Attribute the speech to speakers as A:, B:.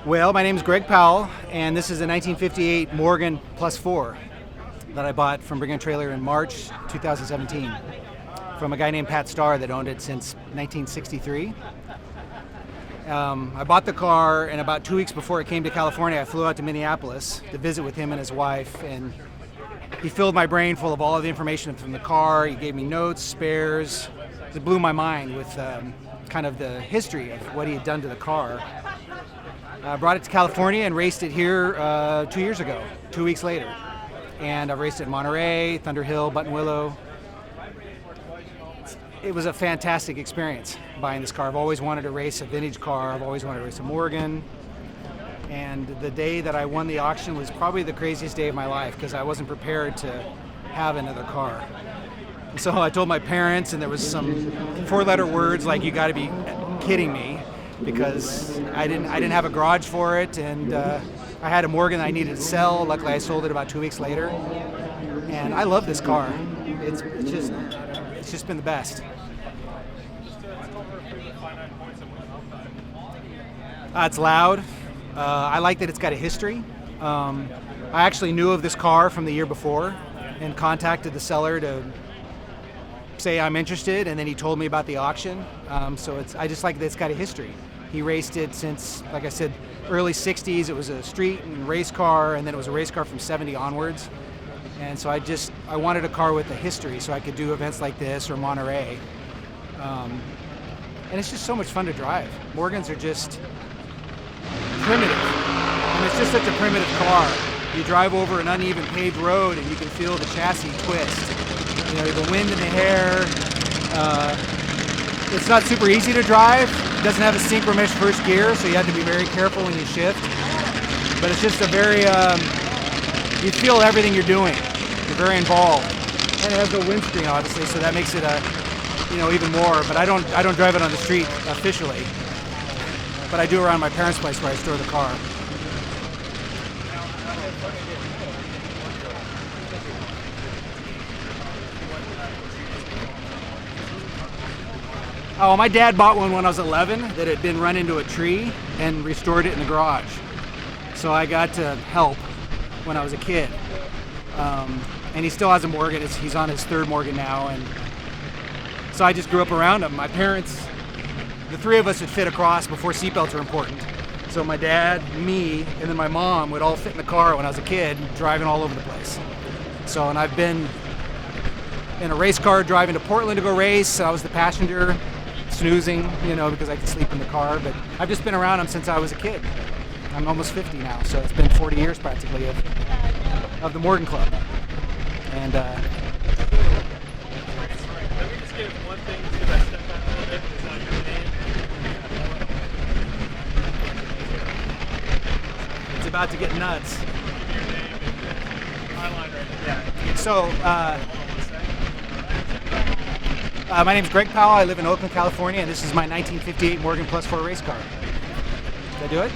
A: Well, my name is Greg Powell, and this is a 1958 Morgan Plus 4 that I bought from Brigham Trailer in March 2017 from a guy named Pat Starr that owned it since 1963. I bought the car, and about 2 weeks before it came to California, I flew out to Minneapolis to visit with him and his wife, and he filled my brain full of all of the information from the car. He gave me notes, spares. It blew my mind with kind of the history of what he had done to the car. I brought it to California and raced it here 2 years ago, 2 weeks later. And I've raced it in Monterey, Thunder Hill, Buttonwillow. It was a fantastic experience buying this car. I've always wanted to race a vintage car. I've always wanted to race a Morgan. And the day that I won the auction was probably the craziest day of my life because I wasn't prepared to have another car. And so I told my parents, and there was some four-letter words like, "You got to be kidding me," because I didn't have a garage for it, and I had a Morgan that I needed to sell. Luckily, I sold it about 2 weeks later, and I love this car. It's just been the best. It's loud. I like that it's got a history. I actually knew of this car from the year before and contacted the seller to say I'm interested, and then he told me about the auction. I just like that it's got a history. He raced it since, like I said, early 60s. It was a street and race car, and then it was a race car from 70 onwards. And so I wanted a car with a history so I could do events like this or Monterey. And it's just so much fun to drive. Morgans are just primitive. And it's just such a primitive car. You drive over an uneven paved road and you can feel the chassis twist. You know, the wind in the hair. It's not super easy to drive. It doesn't have a synchro mesh first gear, so you have to be very careful when you shift. But it's just a very, you feel everything you're doing. You're very involved. And it has no windscreen, obviously, so that makes it, even more. But I don't drive it on the street officially. But I do around my parents' place where I store the car. Oh, my dad bought one when I was 11 that had been run into a tree and restored it in the garage. So I got to help when I was a kid. And he still has a Morgan. He's on his third Morgan now. And so I just grew up around him. My parents, the three of us would fit across before seatbelts were important. So my dad, me, and then my mom would all fit in the car when I was a kid, driving all over the place. So, and I've been in a race car driving to Portland to go race. I was the passenger, snoozing, because I could sleep in the car. But I've just been around them since I was a kid. I'm almost 50 now, so it's been 40 years practically of the Morgan Club. And
B: Let me just get one thing because I stepped back a little bit. Is that your name?
A: it's about to get nuts.
B: Your name and my line right there.
A: Yeah. So, my name is Greg Powell. I live in Oakland, California, and this is my 1958 Morgan Plus 4 race car. Did I do it?